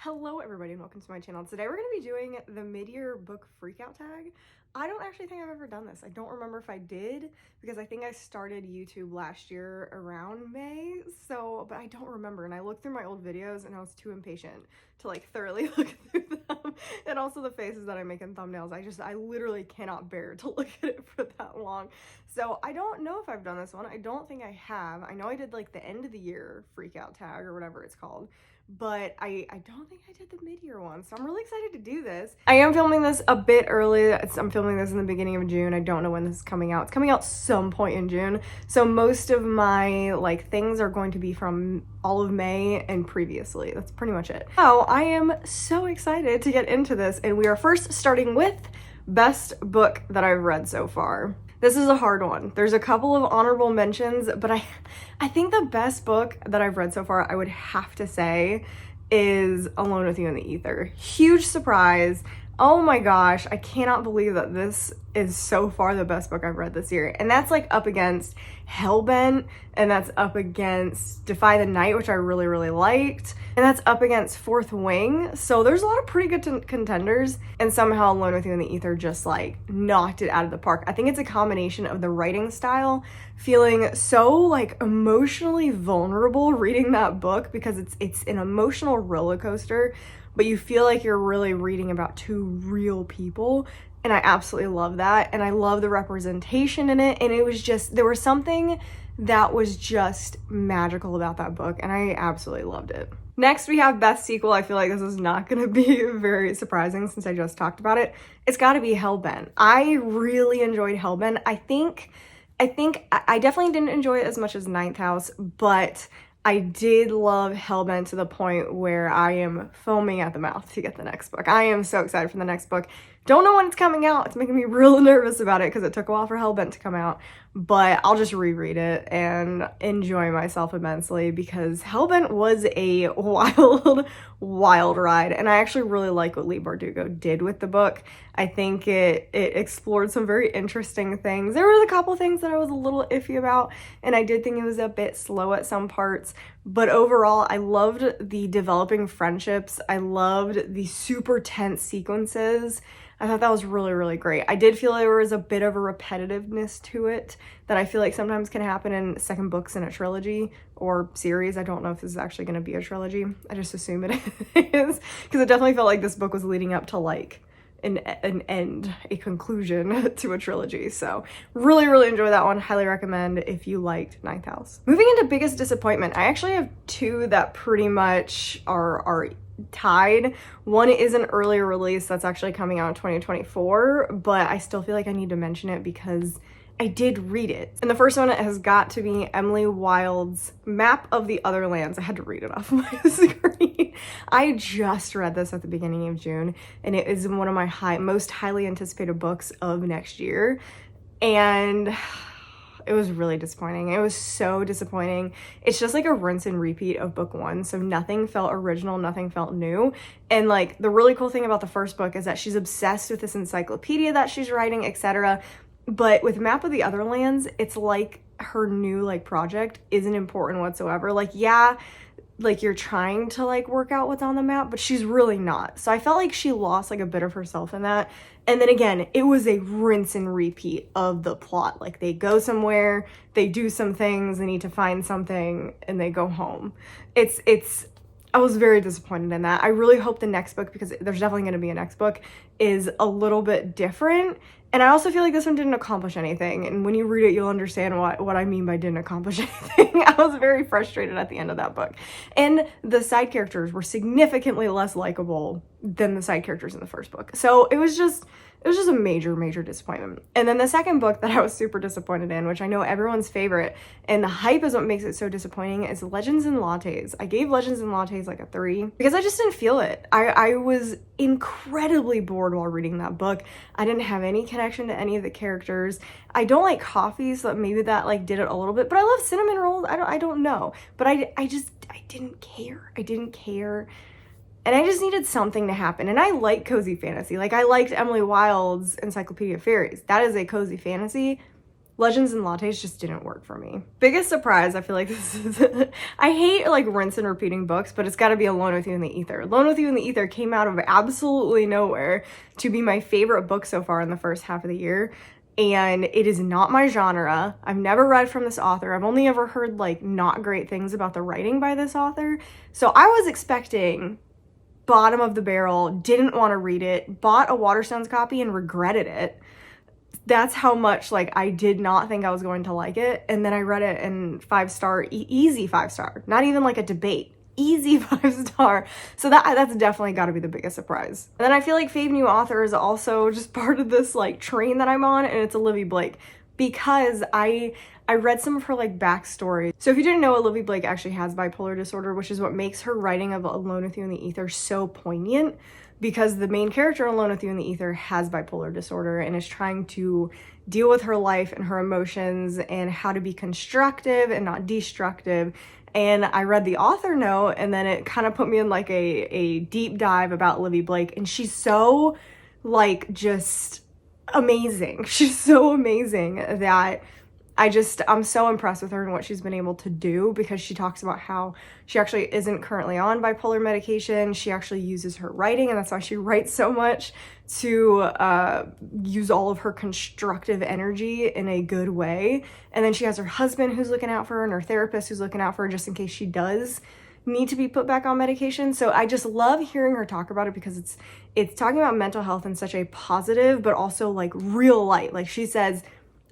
Hello everybody and welcome to my channel. Today we're going to be doing the mid-year book freakout tag. I don't actually think I've ever done this. I don't remember if I did because I think I started YouTube last year around May, but I don't remember, and I looked through my old videos and I was too impatient to like thoroughly look through them, and also the faces that I make in thumbnails. I literally cannot bear to look at it for that long. So I don't know if I've done this one. I don't think I have. I know I did like the end of the year freakout tag or whatever it's called, but I don't think I did the mid-year one, so I'm really excited to do this. I am filming this a bit early. I'm filming this in the beginning of June. I don't know when this is coming out. It's coming out some point in June, so most of my things are going to be from all of May and previously. That's pretty much it. So I am so excited to get into this, and we are first starting with best book that I've read so far. This is a hard one. There's a couple of honorable mentions, but I think the best book that I've read so far, I would have to say, is Alone with You in the Ether. Huge surprise. Oh my gosh, I cannot believe that this is so far the best book I've read this year. And that's like up against Hellbent, and that's up against Defy the Night, which I really, really liked. And that's up against Fourth Wing. So there's a lot of pretty good contenders, and somehow Alone with You in the Ether just like knocked it out of the park. I think it's a combination of the writing style, feeling so like emotionally vulnerable reading that book because it's an emotional roller coaster, but you feel like you're really reading about two real people, and I absolutely love that. And I love the representation in it, and it was just, there was something that was just magical about that book, and I absolutely loved it. Next, we have best sequel. I feel like this is not going to be very surprising since I just talked about it. It's got to be Hellbent. I really enjoyed Hellbent. I think I definitely didn't enjoy it as much as Ninth House, but I did love Hellbent to the point where I am foaming at the mouth to get the next book. I am so excited for the next book. Don't know when it's coming out. It's making me real nervous about it because it took a while for Hellbent to come out, but I'll just reread it and enjoy myself immensely because Hellbent was a wild ride, and I actually really like what Leigh Bardugo did with the book. I think it explored some very interesting things. There was a couple things that I was a little iffy about, and I did think it was a bit slow at some parts, but overall I loved the developing friendships. I loved the super tense sequences. I thought that was really, really great. I did feel there was a bit of a repetitiveness to it that I feel like sometimes can happen in second books in a trilogy or series. I don't know if this is actually going to be a trilogy. I just assume it is, because it definitely felt like this book was leading up to like an end, a conclusion to a trilogy. So really, really enjoy that one. Highly recommend if you liked Ninth House. Moving into biggest disappointment, I actually have two that pretty much are tied. One is an earlier release that's actually coming out in 2024, but I still feel like I need to mention it because I did read it. And the first one has got to be Emily Wilde's Map of the Other Lands. I had to read it off my screen. I just read this at the beginning of June, and it is one of my most highly anticipated books of next year. And it was really disappointing. It was so disappointing. It's just like a rinse and repeat of book one. So nothing felt original, nothing felt new. And like the really cool thing about the first book is that she's obsessed with this encyclopedia that she's writing, etc. But with Map of the Other Lands, it's like her new like project isn't important whatsoever. Like, yeah, like you're trying to like work out what's on the map, but she's really not. So I felt like she lost like a bit of herself in that. And then again, it was a rinse and repeat of the plot. Like they go somewhere, they do some things, they need to find something, and they go home. I was very disappointed in that. I really hope the next book, because there's definitely going to be a next book, is a little bit different. And I also feel like this one didn't accomplish anything. And when you read it, you'll understand what I mean by didn't accomplish anything. I was very frustrated at the end of that book. And the side characters were significantly less likable than the side characters in the first book. So it was just a major, major disappointment. And then the second book that I was super disappointed in, which I know everyone's favorite, and the hype is what makes it so disappointing, is Legends and Lattes. I gave Legends and Lattes like a 3 because I just didn't feel it. I was incredibly bored while reading that book. I didn't have any connection to any of the characters. I don't like coffee, so maybe that like did it a little bit, but I love cinnamon rolls. I don't know, but I didn't care. I didn't care. And I just needed something to happen. And I like cozy fantasy. Like I liked Emily Wilde's Encyclopedia of Fairies. That is a cozy fantasy. Legends and lattes just didn't work for me. Biggest surprise, I feel like this is, I hate like rinse and repeating books, but it's gotta be Alone with You in the Ether. Alone with You in the Ether came out of absolutely nowhere to be my favorite book so far in the first half of the year. And it is not my genre. I've never read from this author. I've only ever heard like not great things about the writing by this author. So I was expecting bottom of the barrel, didn't want to read it, bought a Waterstones copy and regretted it. That's how much like I did not think I was going to like it. And then I read it and 5-star, easy 5-star, not even like a debate, easy 5-star. So that's definitely got to be the biggest surprise. And then I feel like Fav New Author is also just part of this like train that I'm on, and it's Olivia Blake, because I read some of her like backstory. So if you didn't know, Olivia Blake actually has bipolar disorder, which is what makes her writing of Alone with You in the Ether so poignant, because the main character in Alone with You in the Ether has bipolar disorder and is trying to deal with her life and her emotions and how to be constructive and not destructive. And I read the author note, and then it kind of put me in like a deep dive about Olivia Blake, and she's so like just amazing. She's so amazing that I'm so impressed with her and what she's been able to do, because she talks about how she actually isn't currently on bipolar medication. She actually uses her writing, and that's why she writes so much, to use all of her constructive energy in a good way. And then she has her husband who's looking out for her, and her therapist who's looking out for her just in case she does need to be put back on medication. So I just love hearing her talk about it, because it's talking about mental health in such a positive but also like real light. Like she says,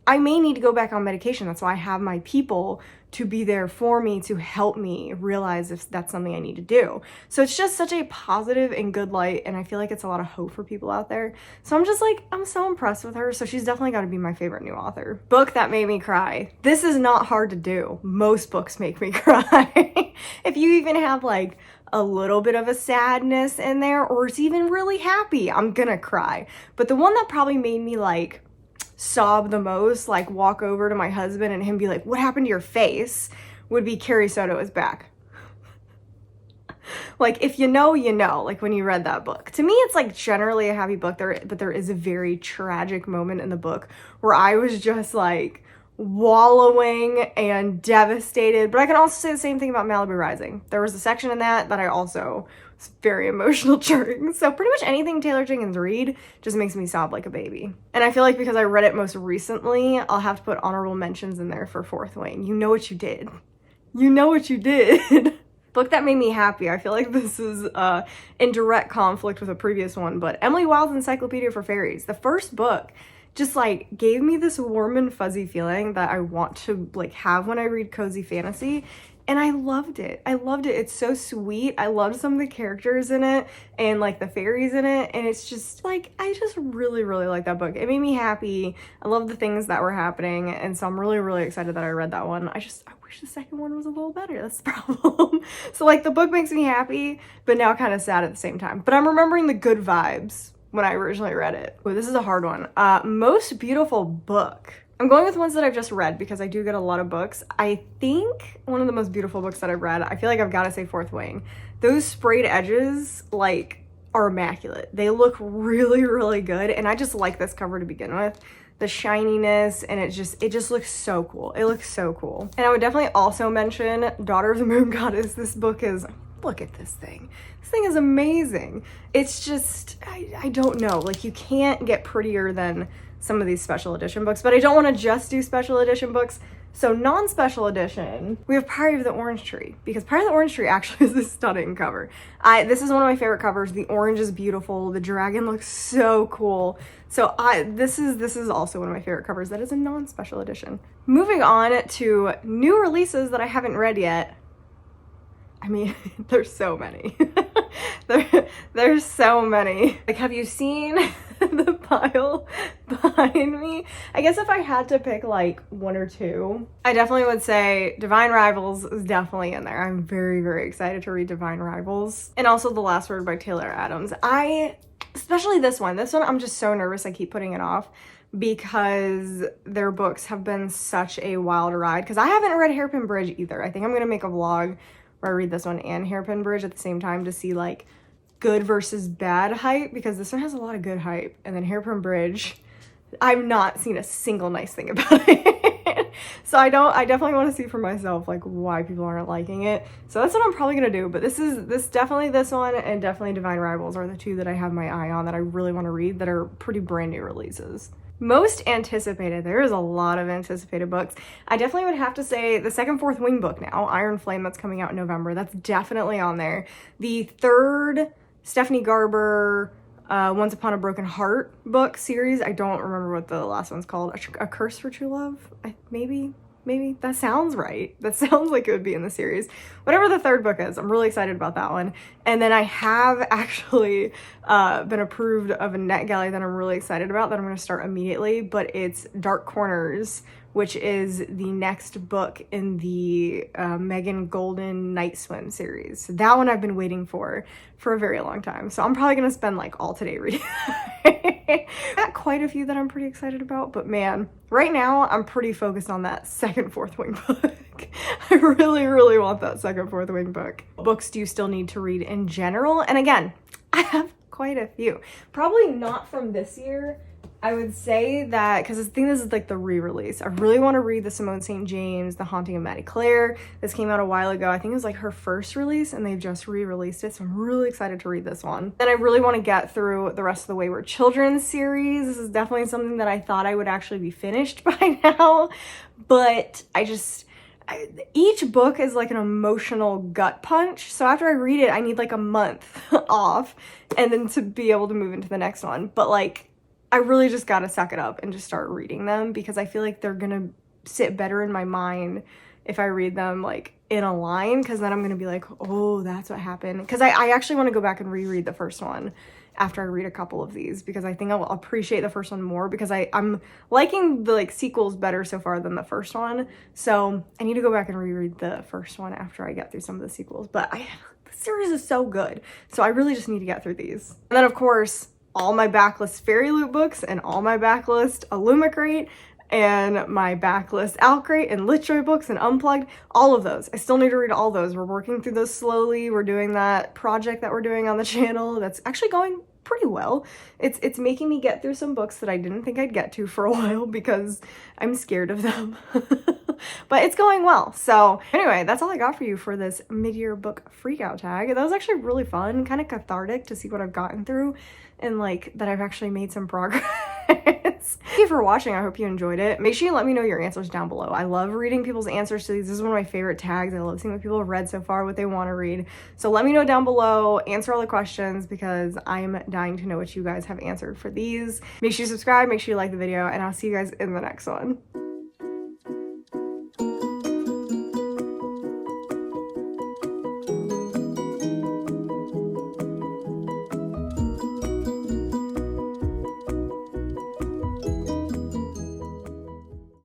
I may need to go back on medication. That's why I have my people to be there for me, to help me realize if that's something I need to do. So it's just such a positive and good light, and I feel like it's a lot of hope for people out there. So I'm just like, I'm so impressed with her. So she's definitely got to be my favorite new author. Book that made me cry. This is not hard to do. Most books make me cry. If you even have like a little bit of a sadness in there, or it's even really happy, I'm gonna cry. But the one that probably made me like sob the most, like walk over to my husband and him be like, what happened to your face, would be Carrie Soto is Back. Like, if you know, you know, like when you read that book. To me, it's like generally a happy book, but there is a very tragic moment in the book where I was just like wallowing and devastated. But I can also say the same thing about Malibu Rising. There was a section in that I also was very emotional during. So pretty much anything Taylor Jenkins read just makes me sob like a baby. And I feel like because I read it most recently, I'll have to put honorable mentions in there for Fourth Wing. You know what you did. You know what you did. Book that made me happy. I feel like this is in direct conflict with a previous one, but Emily Wilde's Encyclopedia for Fairies. The first book just like gave me this warm and fuzzy feeling that I want to like have when I read cozy fantasy. And I loved it. I loved it. It's so sweet. I loved some of the characters in it and like the fairies in it. And it's just like, I just really, really like that book. It made me happy. I love the things that were happening. And so I'm really, really excited that I read that one. I wish the second one was a little better. That's the problem. So like the book makes me happy, but now kind of sad at the same time. But I'm remembering the good vibes when I originally read it. Oh, this is a hard one. Most beautiful book. I'm going with ones that I've just read because I do get a lot of books. I think one of the most beautiful books that I've read, I feel like I've got to say Fourth Wing. Those sprayed edges like are immaculate. They look really, really good. And I just like this cover to begin with. The shininess, and it just looks so cool. It looks so cool. And I would definitely also mention Daughter of the Moon Goddess. This book is, look at this thing. This thing is amazing. It's just, I don't know. Like you can't get prettier than some of these special edition books, but I don't want to just do special edition books. So non-special edition, we have Priory of the Orange Tree, because Priory of the Orange Tree actually is a stunning cover. This is one of my favorite covers. The orange is beautiful. The dragon looks so cool. So this is also one of my favorite covers that is a non-special edition. Moving on to new releases that I haven't read yet. I mean, there's so many. There's so many. Like, have you seen the pile behind me? I guess if I had to pick like one or two, I definitely would say Divine Rivals is definitely in there. I'm very, very excited to read Divine Rivals. And also The Last Word by Taylor Adams. Especially this one, I'm just so nervous I keep putting it off, because their books have been such a wild ride. Because I haven't read Hairpin Bridge either. I think I'm gonna make a vlog where I read this one and Hairpin Bridge at the same time to see like good versus bad hype, because this one has a lot of good hype, and then Hairpin Bridge, I've not seen a single nice thing about it. So I definitely want to see for myself like why people aren't liking it. So that's what I'm probably gonna do. But this definitely this one and definitely Divine Rivals are the two that I have my eye on that I really want to read that are pretty brand new releases. Most anticipated. There is a lot of anticipated books. I definitely would have to say the second Fourth Wing book now, Iron Flame, that's coming out in November. That's definitely on there. The third Stephanie Garber Once Upon a Broken Heart book series. I don't remember what the last one's called. A Curse for True Love? Maybe that sounds right. That sounds like it would be in the series. Whatever the third book is, I'm really excited about that one. And then I have actually been approved of a NetGalley that I'm really excited about that I'm going to start immediately, but it's Dark Corners, which is the next book in the Megan Golden Night Swim series. So that one I've been waiting for a very long time. So I'm probably going to spend like all today reading I got quite a few that I'm pretty excited about, but man, right now I'm pretty focused on that second Fourth Wing book. I really, really want that second Fourth Wing book. What books do you still need to read in general? And again, I have quite a few. Probably not from this year. I would say that, because I think this is like the re-release. I really want to read the Simone St. James, The Haunting of Maddie Clare. This came out a while ago. I think it was like her first release and they've just re-released it. So I'm really excited to read this one. Then I really want to get through the rest of the Wayward Children series. This is definitely something that I thought I would actually be finished by now. But each book is like an emotional gut punch. So after I read it, I need like a month off and then to be able to move into the next one. But like, I really just gotta suck it up and just start reading them because I feel like they're gonna sit better in my mind if I read them like in a line, because then I'm gonna be like, oh, that's what happened. Because I actually want to go back and reread the first one after I read a couple of these, because I think I'll appreciate the first one more, because I'm liking the like sequels better so far than the first one. So I need to go back and reread the first one after I get through some of the sequels. But the series is so good, so I really just need to get through these. And then of course, all my backlist Fairy Loot books and all my backlist Illumicrate and my backlist Outcrate and LitJoy books and Unplugged, all of those. I still need to read all those. We're working through those slowly. We're doing that project that we're doing on the channel that's actually going pretty well. It's making me get through some books that I didn't think I'd get to for a while because I'm scared of them. But it's going well. So anyway, that's all I got for you for this mid-year book freakout tag. That was actually really fun, kind of cathartic to see what I've gotten through and like that I've actually made some progress. Thank you for watching. I hope you enjoyed it. Make sure you let me know your answers down below. I love reading people's answers to these. This is one of my favorite tags. I love seeing what people have read so far, what they want to read. So let me know down below, answer all the questions, because I'm dying to know what you guys have answered for these. Make sure you subscribe, make sure you like the video, and I'll see you guys in the next one.